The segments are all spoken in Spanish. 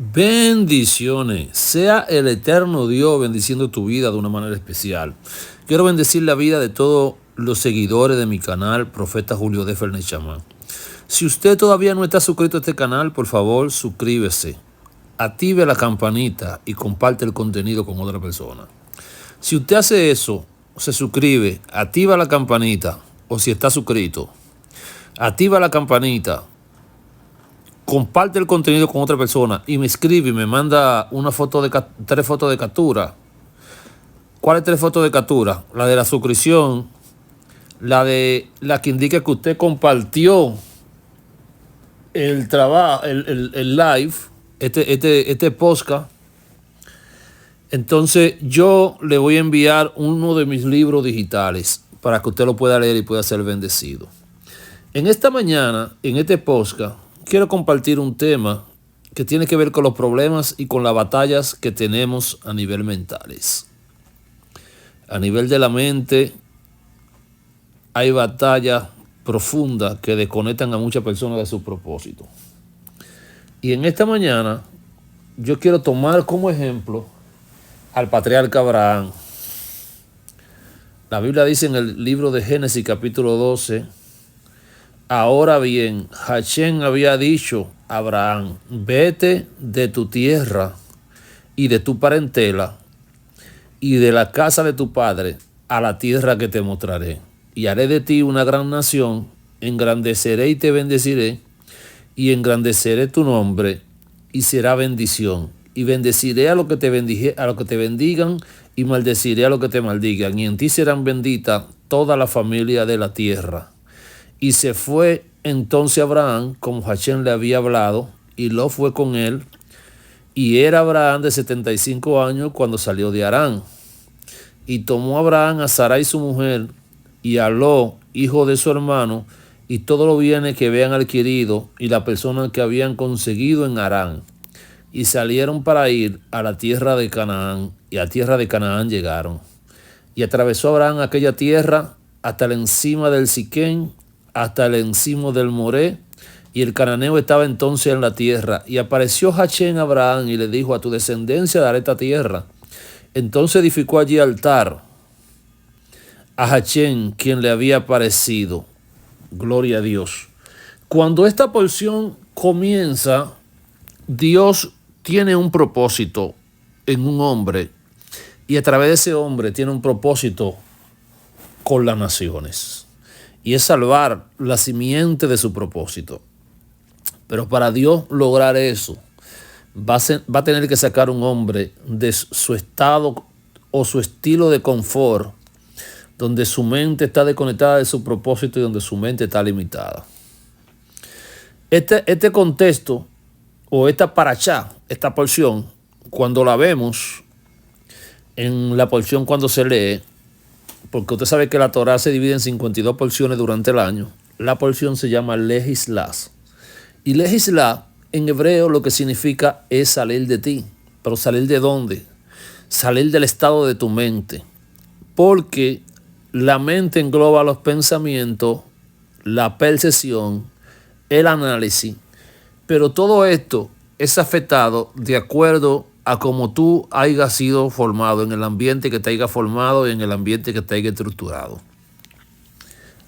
Bendiciones. Sea el eterno Dios bendiciendo tu vida de una manera especial. Quiero bendecir la vida de todos los seguidores de mi canal, Profeta Julio de Fernández Chamán. Si usted todavía no está suscrito a este canal, por favor, suscríbese. Active la campanita y comparte el contenido con otra persona. Si usted hace eso, se suscribe, activa la campanita, o si está suscrito, activa la campanita, comparte el contenido con otra persona y me escribe y me manda una foto de 3 fotos de captura. ¿Cuáles 3 fotos de captura? La de la suscripción, la que indica que usted compartió el trabajo, el live, este podcast. Entonces yo le voy a enviar uno de mis libros digitales para que usted lo pueda leer y pueda ser bendecido. En esta mañana, en este podcast, quiero compartir un tema que tiene que ver con los problemas y con las batallas que tenemos a nivel mentales. A nivel de la mente hay batallas profundas que desconectan a muchas personas de su propósito. Y en esta mañana yo quiero tomar como ejemplo al patriarca Abraham. La Biblia dice en el libro de Génesis capítulo 12, ahora bien, Hashem había dicho a Abraham, vete de tu tierra y de tu parentela y de la casa de tu padre a la tierra que te mostraré. Y haré de ti una gran nación, engrandeceré y te bendeciré, y engrandeceré tu nombre, y será bendición. Y bendeciré a los que te bendigan, y maldeciré a los que te maldigan. Y en ti serán benditas toda la familia de la tierra. Y se fue entonces Abraham, como Hashem le había hablado, y Lot fue con él. Y era Abraham de 75 años cuando salió de Harán. Y tomó Abraham a Sarai su mujer, y a Lot, hijo de su hermano, y todos los bienes que habían adquirido, y las personas que habían conseguido en Harán. Y salieron para ir a la tierra de Canaán, y a tierra de Canaán llegaron. Y atravesó Abraham aquella tierra hasta la encima del Siquén, hasta el encima del Moré, y el cananeo estaba entonces en la tierra. Y apareció Hashem a Abraham y le dijo, a tu descendencia daré esta tierra. Entonces edificó allí altar a Hashem, quien le había aparecido. Gloria a Dios. Cuando esta porción comienza, Dios tiene un propósito en un hombre, y a través de ese hombre tiene un propósito con las naciones, y es salvar la simiente de su propósito. Pero para Dios lograr eso, va a tener que sacar un hombre de su estado o su estilo de confort, donde su mente está desconectada de su propósito y donde su mente está limitada. Este contexto o esta parashá, esta porción, cuando la vemos en la porción cuando se lee, porque usted sabe que la Torá se divide en 52 porciones durante el año, la porción se llama legislá. Y legislá en hebreo lo que significa es salir de ti. ¿Pero salir de dónde? Salir del estado de tu mente. Porque la mente engloba los pensamientos, la percepción, el análisis, pero todo esto es afectado de acuerdo a cómo tú hayas sido formado, en el ambiente que te haya formado y en el ambiente que te haya estructurado.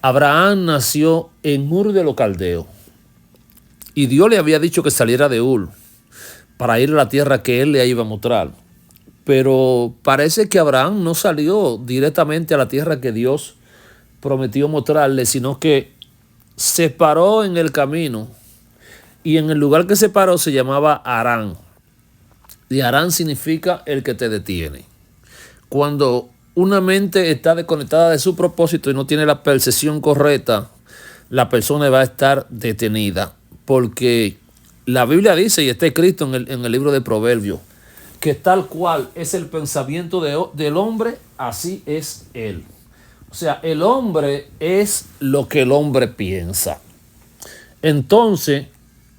Abraham nació en Ur de los Caldeos y Dios le había dicho que saliera de Ur para ir a la tierra que él le iba a mostrar. Pero parece que Abraham no salió directamente a la tierra que Dios prometió mostrarle, sino que se paró en el camino, y en el lugar que se paró se llamaba Harán. Y Harán significa el que te detiene. Cuando una mente está desconectada de su propósito y no tiene la percepción correcta, la persona va a estar detenida. Porque la Biblia dice, y está escrito en el libro de Proverbios, que tal cual es el pensamiento del hombre, así es él. O sea, el hombre es lo que el hombre piensa. Entonces,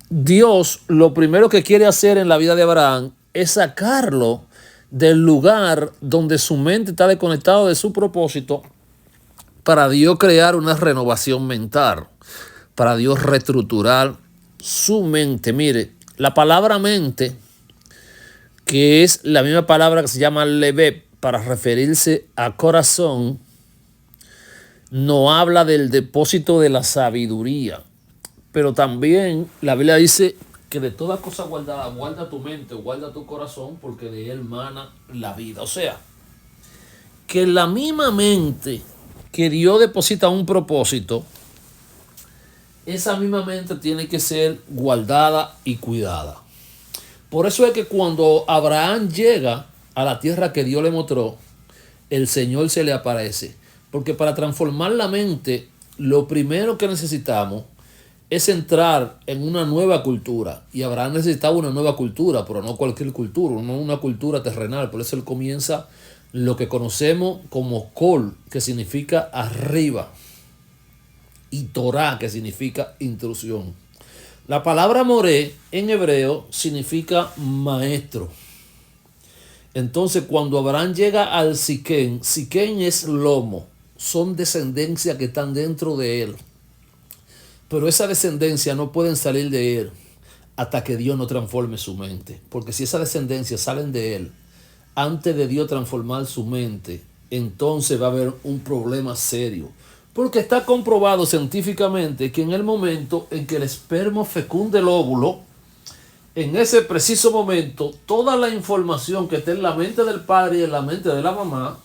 Dios lo primero que quiere hacer en la vida de Abraham es sacarlo del lugar donde su mente está desconectada de su propósito, para Dios crear una renovación mental, para Dios reestructurar su mente. Mire, la palabra mente que es la misma palabra que se llama leveb para referirse a corazón, no habla del depósito de la sabiduría, pero también la Biblia dice que de toda cosa guardada, guarda tu mente, guarda tu corazón, porque de él mana la vida. O sea, que la misma mente que Dios deposita un propósito, esa misma mente tiene que ser guardada y cuidada. Por eso es que cuando Abraham llega a la tierra que Dios le mostró, el Señor se le aparece. Porque para transformar la mente, lo primero que necesitamos es entrar en una nueva cultura. Y Abraham necesitaba una nueva cultura, pero no cualquier cultura, no una cultura terrenal. Por eso él comienza lo que conocemos como Kol, que significa arriba, y Torah, que significa instrucción. La palabra moré en hebreo significa maestro. Entonces, cuando Abraham llega al Siquén, Siquén es lomo, son descendencias que están dentro de él. Pero esa descendencia no pueden salir de él hasta que Dios no transforme su mente. Porque si esas descendencias salen de él antes de Dios transformar su mente, entonces va a haber un problema serio. Porque está comprobado científicamente que en el momento en que el esperma fecunde el óvulo, en ese preciso momento, toda la información que está en la mente del padre y en la mente de la mamá,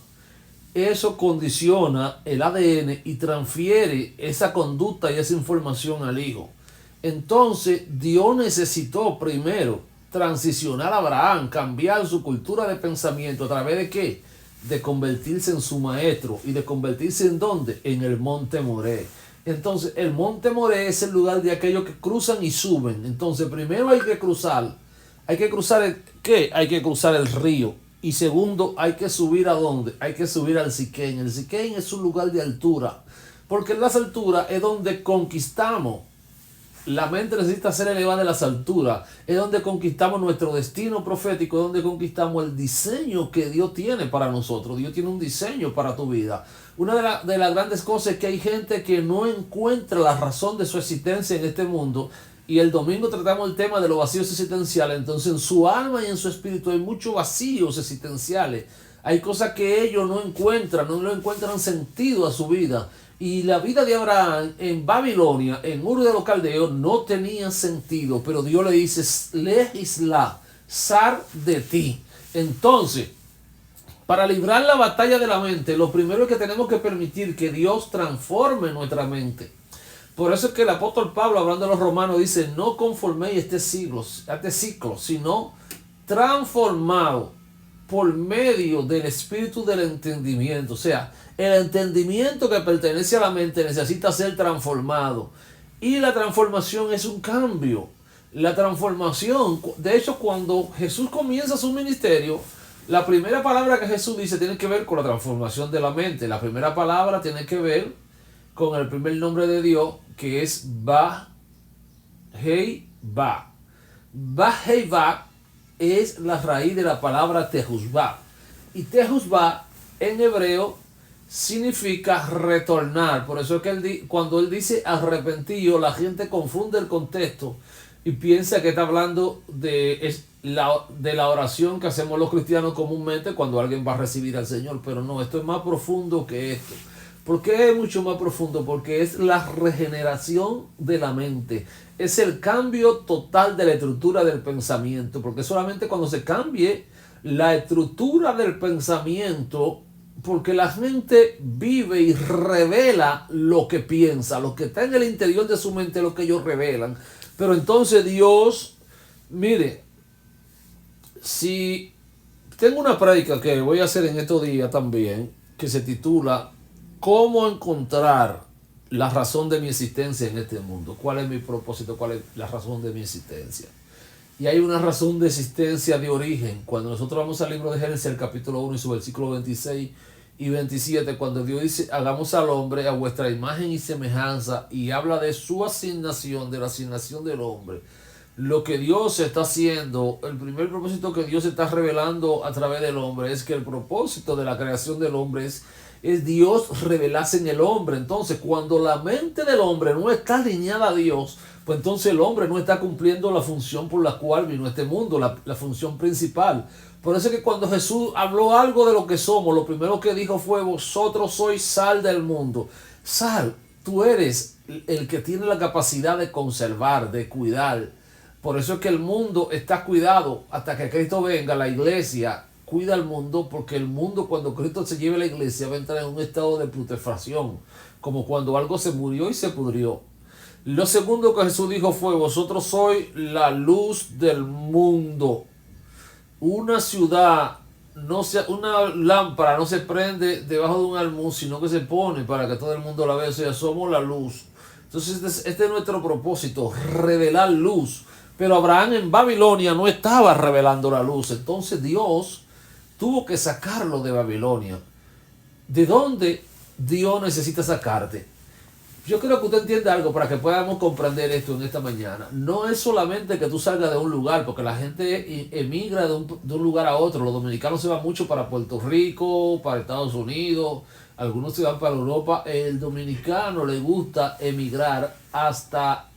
eso condiciona el ADN y transfiere esa conducta y esa información al hijo. Entonces, Dios necesitó primero transicionar a Abraham, cambiar su cultura de pensamiento a través de ¿qué? De convertirse en su maestro. ¿Y de convertirse en dónde? En el monte Moré. Entonces el monte Moré es el lugar de aquellos que cruzan y suben. Entonces primero hay que cruzar ¿qué? Hay que cruzar el río. Y segundo, hay que subir ¿a dónde? Hay que subir al Siquén. El Siquén es un lugar de altura, porque en las alturas es donde conquistamos. La mente necesita ser elevada en las alturas. Es donde conquistamos nuestro destino profético, es donde conquistamos el diseño que Dios tiene para nosotros. Dios tiene un diseño para tu vida. Una de las grandes cosas es que hay gente que no encuentra la razón de su existencia en este mundo. Y el domingo tratamos el tema de los vacíos existenciales. Entonces en su alma y en su espíritu hay muchos vacíos existenciales. Hay cosas que ellos no encuentran sentido a su vida. Y la vida de Abraham en Babilonia, en Ur de los Caldeos, no tenía sentido. Pero Dios le dice, legisla, sar de ti. Entonces, para librar la batalla de la mente, lo primero es que tenemos que permitir que Dios transforme nuestra mente. Por eso es que el apóstol Pablo, hablando de los romanos, dice, no conforméis este ciclo, sino transformado por medio del espíritu del entendimiento. O sea, el entendimiento que pertenece a la mente necesita ser transformado. Y la transformación es un cambio. La transformación, de hecho, cuando Jesús comienza su ministerio, la primera palabra que Jesús dice tiene que ver con la transformación de la mente. La primera palabra tiene que ver con el primer nombre de Dios, que es Ba-Hei-Ba. Ba-Hei-Ba es la raíz de la palabra Tejuzba. Y Tejuzba en hebreo significa retornar. Por eso es que cuando él dice arrepentido, la gente confunde el contexto y piensa que está hablando de la oración que hacemos los cristianos comúnmente cuando alguien va a recibir al Señor. Pero no, esto es más profundo que esto. ¿Por qué es mucho más profundo? Porque es la regeneración de la mente. Es el cambio total de la estructura del pensamiento. Porque solamente cuando se cambie la estructura del pensamiento, porque la gente vive y revela lo que piensa, lo que está en el interior de su mente, lo que ellos revelan. Pero entonces Dios, mire, si tengo una prédica que voy a hacer en estos días también, que se titula ¿Cómo encontrar la razón de mi existencia en este mundo? ¿Cuál es mi propósito? ¿Cuál es la razón de mi existencia? Y hay una razón de existencia de origen. Cuando nosotros vamos al libro de Génesis, el capítulo 1 y su versículo 26 y 27, cuando Dios dice, hagamos al hombre a vuestra imagen y semejanza, y habla de su asignación, de la asignación del hombre. Lo que Dios está haciendo, el primer propósito que Dios está revelando a través del hombre, es que el propósito de la creación del hombre es Dios revelarse en el hombre. Entonces, cuando la mente del hombre no está alineada a Dios, pues entonces el hombre no está cumpliendo la función por la cual vino a este mundo, la función principal. Por eso es que cuando Jesús habló algo de lo que somos, lo primero que dijo fue: vosotros sois sal del mundo. Sal, tú eres el que tiene la capacidad de conservar, de cuidar. Por eso es que el mundo está cuidado hasta que Cristo venga. La iglesia cuida al mundo, porque el mundo, cuando Cristo se lleve a la iglesia, va a entrar en un estado de putrefacción, como cuando algo se murió y se pudrió. Lo segundo que Jesús dijo fue: vosotros sois la luz del mundo. Una ciudad, una lámpara no se prende debajo de un almud, sino que se pone para que todo el mundo la vea. O sea, somos la luz. Entonces este es nuestro propósito, revelar luz. Pero Abraham en Babilonia no estaba revelando la luz. Entonces Dios tuvo que sacarlo de Babilonia. ¿De dónde Dios necesita sacarte? Yo creo que usted entiende algo para que podamos comprender esto en esta mañana. No es solamente que tú salgas de un lugar, porque la gente emigra de un lugar a otro. Los dominicanos se van mucho para Puerto Rico, para Estados Unidos, algunos se van para Europa. El dominicano le gusta emigrar hasta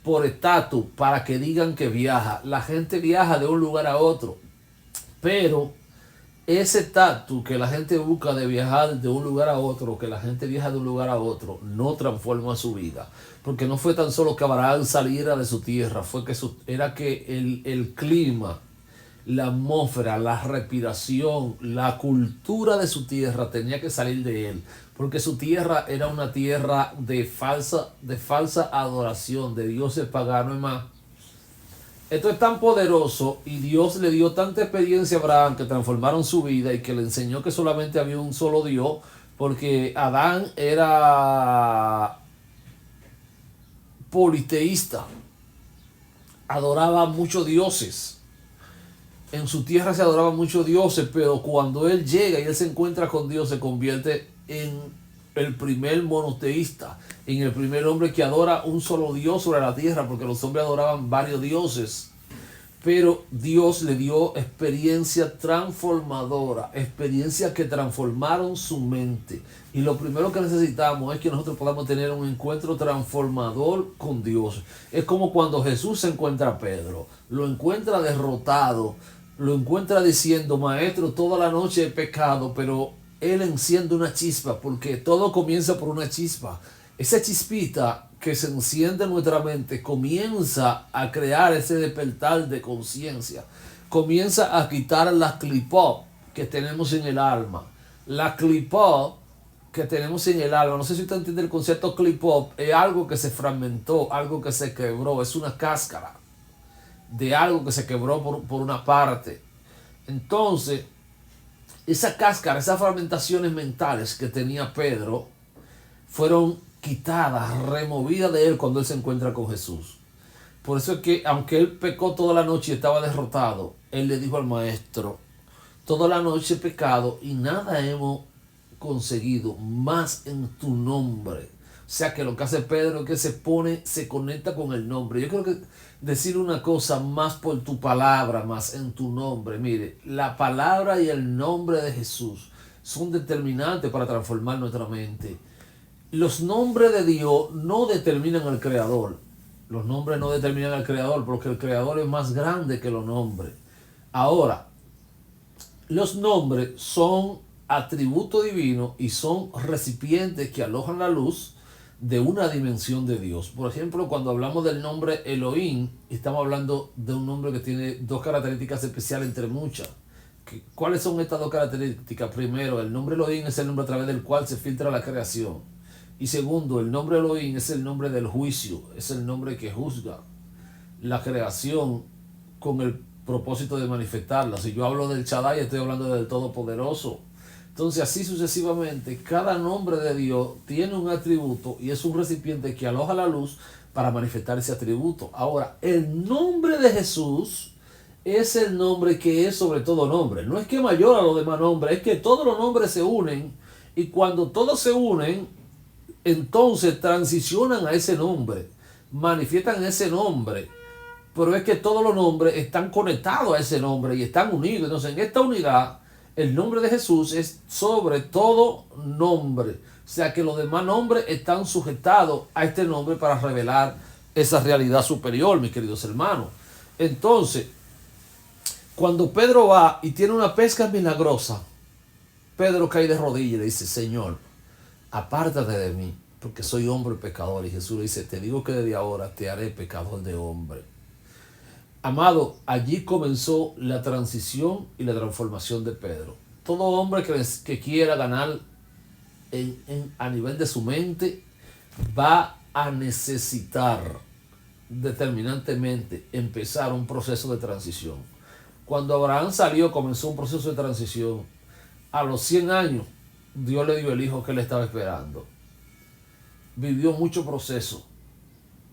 por estatus, para que digan que viaja. La gente viaja de un lugar a otro, pero ese estatus que la gente busca de viajar de un lugar a otro, que la gente viaja de un lugar a otro, no transforma su vida. Porque no fue tan solo que Abraham saliera de su tierra, fue que era que el clima, la atmósfera, la respiración, la cultura de su tierra tenía que salir de él. Porque su tierra era una tierra de falsa adoración, de dioses paganos y más. Esto es tan poderoso y Dios le dio tanta experiencia a Abraham que transformaron su vida y que le enseñó que solamente había un solo Dios, porque Adán era politeísta, adoraba muchos dioses. En su tierra se adoraban muchos dioses, pero cuando él llega y él se encuentra con Dios, se convierte en el primer monoteísta, en el primer hombre que adora un solo Dios sobre la tierra, porque los hombres adoraban varios dioses. Pero Dios le dio experiencia transformadora, experiencias que transformaron su mente. Y lo primero que necesitamos es que nosotros podamos tener un encuentro transformador con Dios. Es como cuando Jesús se encuentra a Pedro, lo encuentra derrotado, lo encuentra diciendo: maestro, toda la noche he pecado, pero él enciende una chispa, porque todo comienza por una chispa. Esa chispita que se enciende en nuestra mente comienza a crear ese despertar de conciencia. Comienza a quitar las clipot que tenemos en el alma. La clipot que tenemos en el alma, no sé si usted entiende el concepto clipot, es algo que se fragmentó, algo que se quebró, es una cáscara de algo que se quebró por una parte. Entonces, esa cáscara, esas fragmentaciones mentales que tenía Pedro, fueron quitadas, removidas de él cuando él se encuentra con Jesús. Por eso es que, aunque él pecó toda la noche y estaba derrotado, él le dijo al maestro: toda la noche he pecado y nada hemos conseguido más en tu nombre. O sea que lo que hace Pedro es que se conecta con el nombre. Yo creo que decir una cosa: más por tu palabra, más en tu nombre. Mire, la palabra y el nombre de Jesús son determinantes para transformar nuestra mente. Los nombres de Dios no determinan al Creador. Los nombres no determinan al Creador, porque el Creador es más grande que los nombres. Ahora, los nombres son atributos divinos y son recipientes que alojan la luz de una dimensión de Dios. Por ejemplo, cuando hablamos del nombre Elohim, estamos hablando de un nombre que tiene dos características especiales entre muchas. ¿Cuáles son estas dos características? Primero, el nombre Elohim es el nombre a través del cual se filtra la creación. Y segundo, el nombre Elohim es el nombre del juicio, es el nombre que juzga la creación con el propósito de manifestarla. Si yo hablo del Shaddai, estoy hablando del Todopoderoso. Entonces, así sucesivamente, cada nombre de Dios tiene un atributo y es un recipiente que aloja la luz para manifestar ese atributo. Ahora, el nombre de Jesús es el nombre que es sobre todo nombre. No es que mayor a los demás nombres, es que todos los nombres se unen, y cuando todos se unen, entonces transicionan a ese nombre, manifiestan ese nombre. Pero es que todos los nombres están conectados a ese nombre y están unidos. Entonces, en esta unidad, el nombre de Jesús es sobre todo nombre. O sea que los demás nombres están sujetados a este nombre para revelar esa realidad superior, mis queridos hermanos. Entonces, cuando Pedro va y tiene una pesca milagrosa, Pedro cae de rodillas y le dice: Señor, apártate de mí, porque soy hombre pecador. Y Jesús le dice: te digo que desde ahora te haré pecador de hombre. Amado, allí comenzó la transición y la transformación de Pedro. Todo hombre que quiera ganar a nivel de su mente va a necesitar determinantemente empezar un proceso de transición. Cuando Abraham salió, comenzó un proceso de transición. A los 100 años, Dios le dio el hijo que él estaba esperando. Vivió mucho proceso,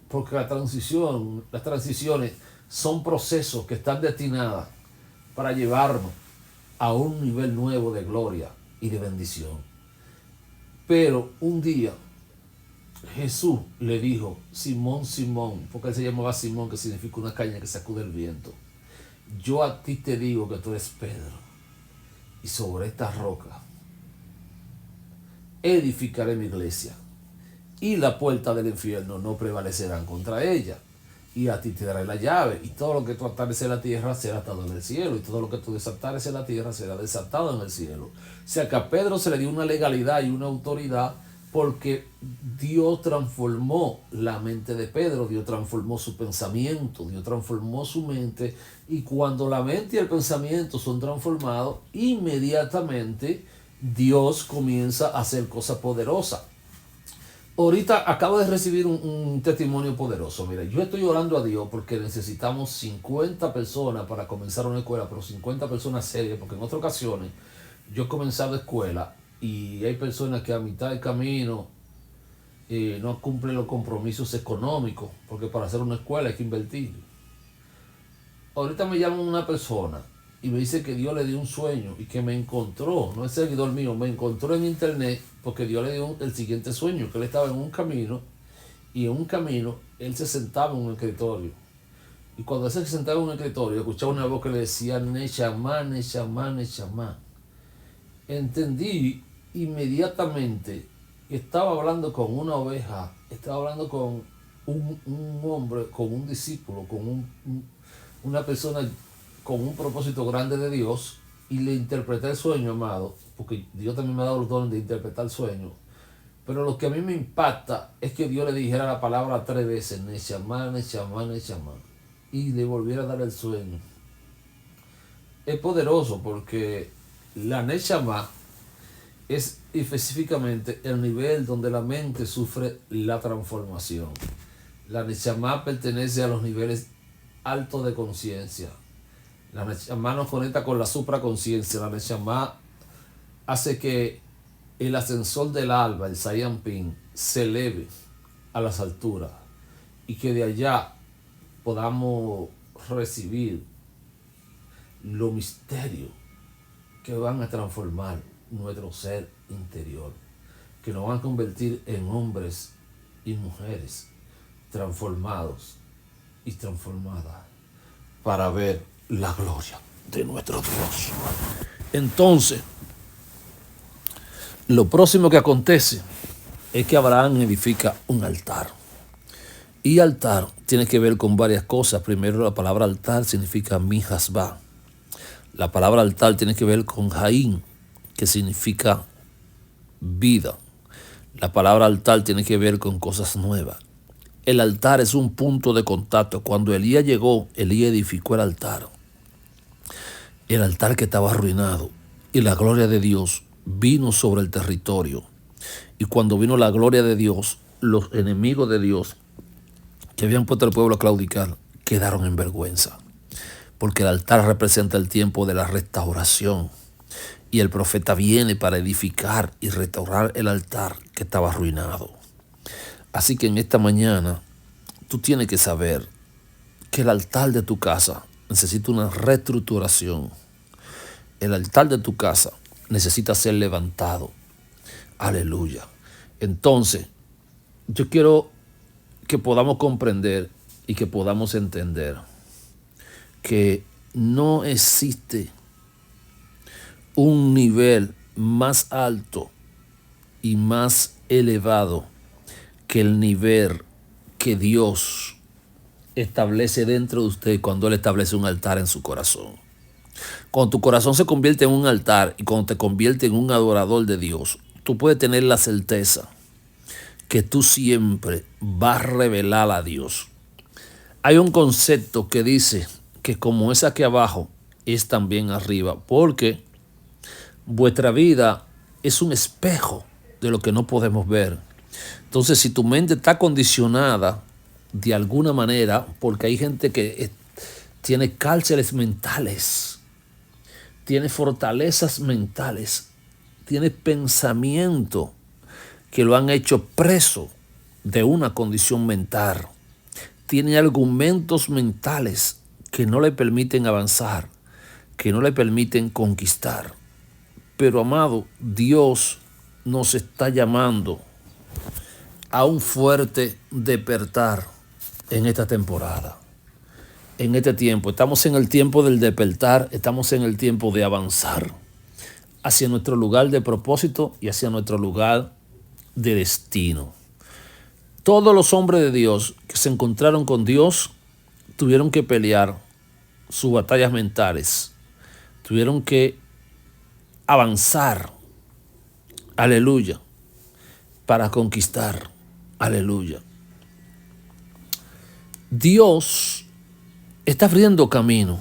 porque las transiciones son procesos que están destinados para llevarnos a un nivel nuevo de gloria y de bendición. Pero un día Jesús le dijo: Simón, Simón, porque él se llamaba Simón, que significa una caña que sacude el viento, yo a ti te digo que tú eres Pedro, y sobre esta roca edificaré mi iglesia, y la puerta del infierno no prevalecerán contra ella. Y a ti te daré la llave, y todo lo que tú atares en la tierra será atado en el cielo, y todo lo que tú desatares en la tierra será desatado en el cielo. O sea que a Pedro se le dio una legalidad y una autoridad, porque Dios transformó la mente de Pedro, Dios transformó su pensamiento, Dios transformó su mente, y cuando la mente y el pensamiento son transformados, inmediatamente Dios comienza a hacer cosas poderosas. Ahorita acabo de recibir un testimonio poderoso. Mira, yo estoy orando a Dios porque necesitamos 50 personas para comenzar una escuela, pero 50 personas serias, porque en otras ocasiones yo he comenzado escuela y hay personas que a mitad del camino no cumplen los compromisos económicos, porque para hacer una escuela hay que invertir. Ahorita me llama una persona y me dice que Dios le dio un sueño y que me encontró, no es seguidor mío, me encontró en internet porque Dios le dio el siguiente sueño, que él estaba en un camino, y en un camino él se sentaba en un escritorio. Y cuando él se sentaba en un escritorio, escuchaba una voz que le decía: Neshama, Neshama, Neshama. Entendí inmediatamente que estaba hablando con una oveja, estaba hablando con un hombre, con un discípulo, con una persona con un propósito grande de Dios, y le interpreté el sueño, amado, porque Dios también me ha dado los dones de interpretar sueños. Pero lo que a mí me impacta es que Dios le dijera la palabra 3 veces: Neshama, Neshama, Neshama, y le volviera a dar el sueño. Es poderoso, porque la Neshama es específicamente el nivel donde la mente sufre la transformación. La Neshama pertenece a los niveles altos de conciencia. La Neshama nos conecta con la supraconciencia. La Neshama hace que el ascensor del alba, el Sayampin, se eleve a las alturas, y que de allá podamos recibir los misterios que van a transformar nuestro ser interior, que nos van a convertir en hombres y mujeres transformados y transformadas para ver la gloria de nuestro Dios. Entonces, lo próximo que acontece es que Abraham edifica un altar. Y altar tiene que ver con varias cosas. Primero, la palabra altar significa mihasba. La palabra altar tiene que ver con Jaín, que significa vida. La palabra altar tiene que ver con cosas nuevas. El altar es un punto de contacto. Cuando Elías llegó, Elías edificó el altar que estaba arruinado, y la gloria de Dios vino sobre el territorio. Y cuando vino la gloria de Dios, los enemigos de Dios que habían puesto al pueblo a claudicar quedaron en vergüenza, porque el altar representa el tiempo de la restauración, y el profeta viene para edificar y restaurar el altar que estaba arruinado. Así que en esta mañana tú tienes que saber que el altar de tu casa necesita una reestructuración. El altar de tu casa necesita ser levantado. Aleluya. Entonces, yo quiero que podamos comprender y que podamos entender que no existe un nivel más alto y más elevado que el nivel que Dios establece dentro de usted cuando Él establece un altar en su corazón. Cuando tu corazón se convierte en un altar y cuando te convierte en un adorador de Dios, tú puedes tener la certeza que tú siempre vas a revelar a Dios. Hay un concepto que dice que como es aquí abajo, es también arriba, porque vuestra vida es un espejo de lo que no podemos ver. Entonces, si tu mente está condicionada de alguna manera, porque hay gente que tiene cárceles mentales, tiene fortalezas mentales, tiene pensamiento que lo han hecho preso de una condición mental, tiene argumentos mentales que no le permiten avanzar, que no le permiten conquistar. Pero amado, Dios nos está llamando a un fuerte despertar en esta temporada, en este tiempo. Estamos en el tiempo del despertar, estamos en el tiempo de avanzar hacia nuestro lugar de propósito y hacia nuestro lugar de destino. Todos los hombres de Dios que se encontraron con Dios tuvieron que pelear sus batallas mentales, tuvieron que avanzar, aleluya, para conquistar, aleluya. Dios está abriendo camino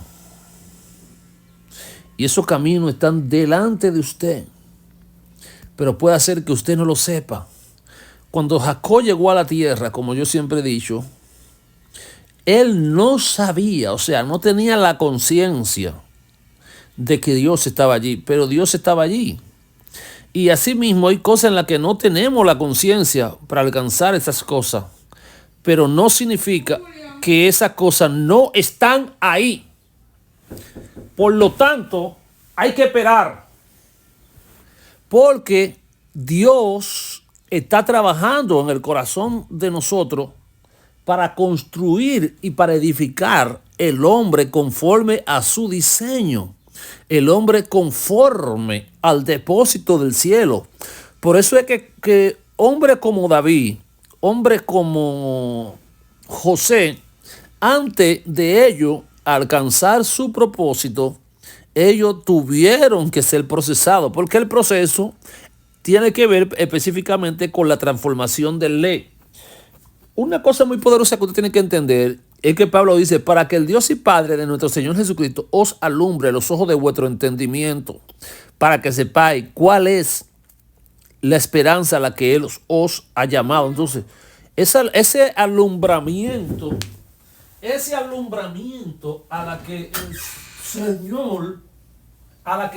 y esos caminos están delante de usted, pero puede ser que usted no lo sepa. Cuando Jacob llegó a la tierra, como yo siempre he dicho, él no sabía, o sea, no tenía la conciencia de que Dios estaba allí, pero Dios estaba allí. Y asimismo hay cosas en las que no tenemos la conciencia para alcanzar esas cosas, pero no significa que esas cosas no están ahí. Por lo tanto, hay que esperar, porque Dios está trabajando en el corazón de nosotros para construir y para edificar el hombre conforme a su diseño, el hombre conforme al depósito del cielo. Por eso es que hombres como David, hombres como José, antes de ellos alcanzar su propósito, ellos tuvieron que ser procesados, porque el proceso tiene que ver específicamente con la transformación del ley. Una cosa muy poderosa que usted tiene que entender es que Pablo dice, para que el Dios y Padre de nuestro Señor Jesucristo os alumbre los ojos de vuestro entendimiento, para que sepáis cuál es la esperanza a la que Él os ha llamado. Entonces, ese alumbramiento a la que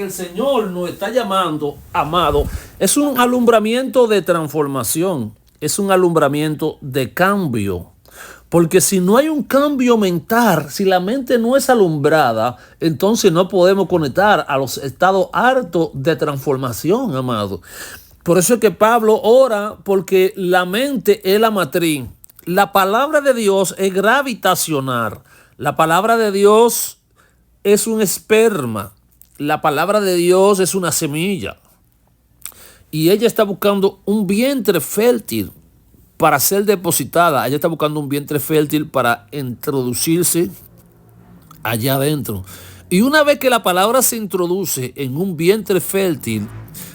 el Señor nos está llamando, amado, es un alumbramiento de transformación, es un alumbramiento de cambio. Porque si no hay un cambio mental, si la mente no es alumbrada, entonces no podemos conectar a los estados altos de transformación, amado. Por eso es que Pablo ora, porque la mente es la matriz. La palabra de Dios es gravitacional. La palabra de Dios es un esperma. La palabra de Dios es una semilla. Y ella está buscando un vientre fértil para ser depositada. Ella está buscando un vientre fértil para introducirse allá adentro. Y una vez que la palabra se introduce en un vientre fértil,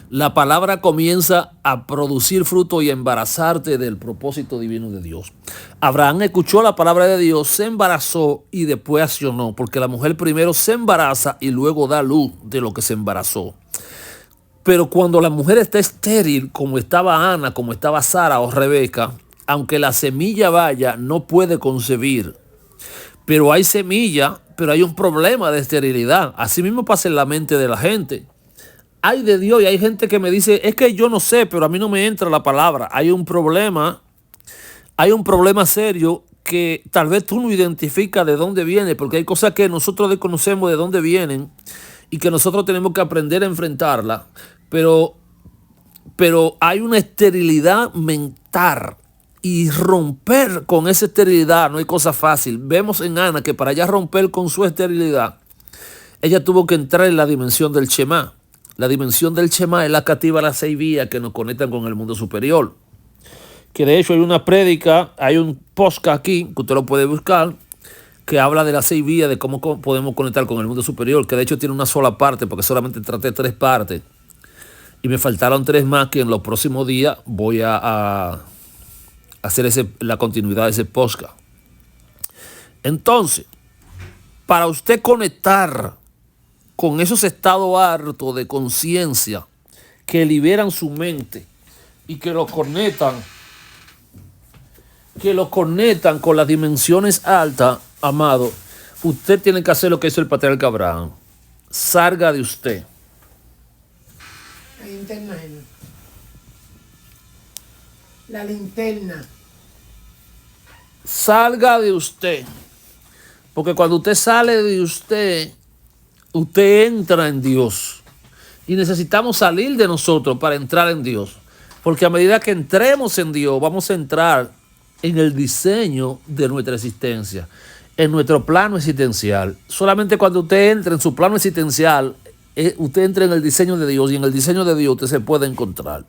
la palabra comienza a producir fruto y a embarazarte del propósito divino de Dios. Abraham escuchó la palabra de Dios, se embarazó y después accionó, porque la mujer primero se embaraza y luego da luz de lo que se embarazó. Pero cuando la mujer está estéril, como estaba Ana, como estaba Sara o Rebeca, aunque la semilla vaya, no puede concebir. Pero hay semilla, pero hay un problema de esterilidad. Así mismo pasa en la mente de la gente. Hay de Dios y hay gente que me dice, es que yo no sé, pero a mí no me entra la palabra. Hay un problema serio que tal vez tú no identificas de dónde viene, porque hay cosas que nosotros desconocemos de dónde vienen y que nosotros tenemos que aprender a enfrentarla, pero hay una esterilidad mental y romper con esa esterilidad no hay cosa fácil. Vemos en Ana que para ella romper con su esterilidad, ella tuvo que entrar en la dimensión del Shema. La dimensión del Shema es la que activa las 6 vías que nos conectan con el mundo superior. Que de hecho hay una prédica, hay un podcast aquí que usted lo puede buscar, que habla de las 6 vías, de cómo podemos conectar con el mundo superior, que de hecho tiene una sola parte, porque solamente traté 3 partes, y me faltaron 3 más que en los próximos días voy a hacer la continuidad de ese podcast. Entonces, para usted conectar con esos estados altos de conciencia que liberan su mente y que lo conectan con las dimensiones altas, amado, usted tiene que hacer lo que hizo el patriarca Abraham. Salga de usted. La linterna, Geno. La linterna. Salga de usted. Porque cuando usted sale de usted, usted entra en Dios. Y necesitamos salir de nosotros para entrar en Dios. Porque a medida que entremos en Dios, vamos a entrar en el diseño de nuestra existencia, en nuestro plano existencial. Solamente cuando usted entra en su plano existencial, usted entra en el diseño de Dios, y en el diseño de Dios usted se puede encontrar.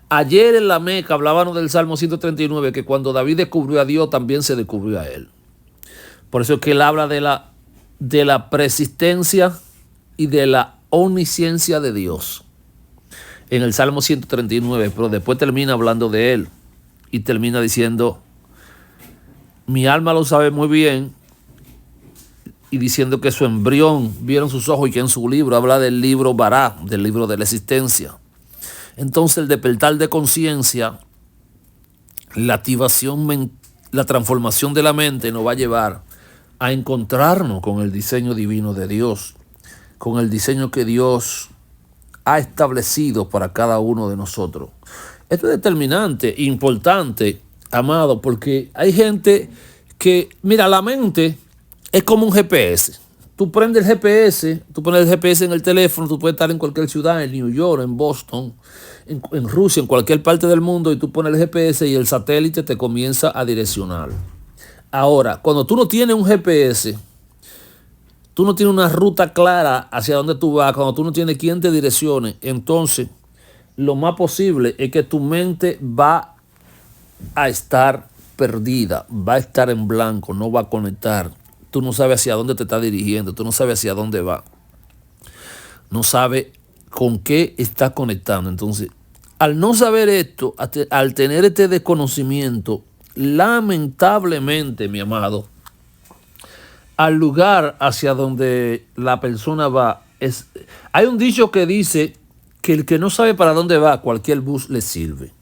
Ayer en la Meca hablábamos del Salmo 139, que cuando David descubrió a Dios, también se descubrió a él. Por eso es que él habla de la persistencia y de la omnisciencia de Dios en el Salmo 139, pero después termina hablando de él y termina diciendo, mi alma lo sabe muy bien, y diciendo que su embrión vieron sus ojos, y que en su libro habla del libro Bará, del libro de la existencia. Entonces el despertar de conciencia, la activación, la transformación de la mente nos va a llevar a encontrarnos con el diseño divino de Dios, con el diseño que Dios ha establecido para cada uno de nosotros. Esto es determinante, importante, amado, porque hay gente que, mira, la mente es como un GPS. Tú prendes el GPS, tú pones el GPS en el teléfono, tú puedes estar en cualquier ciudad, en New York, en Boston, en Rusia, en cualquier parte del mundo, y tú pones el GPS y el satélite te comienza a direccionar. Ahora, cuando tú no tienes un GPS, tú no tienes una ruta clara hacia dónde tú vas, cuando tú no tienes quien te direccione, entonces lo más posible es que tu mente va a estar perdida, va a estar en blanco, no va a conectar. Tú no sabes hacia dónde te está dirigiendo, tú no sabes hacia dónde va, no sabes con qué está conectando. Entonces, al no saber esto, al tener este desconocimiento, lamentablemente, mi amado, al lugar hacia donde la persona va, hay un dicho que dice que el que no sabe para dónde va, cualquier bus le sirve.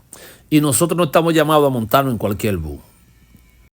Y nosotros no estamos llamados a montarnos en cualquier bus.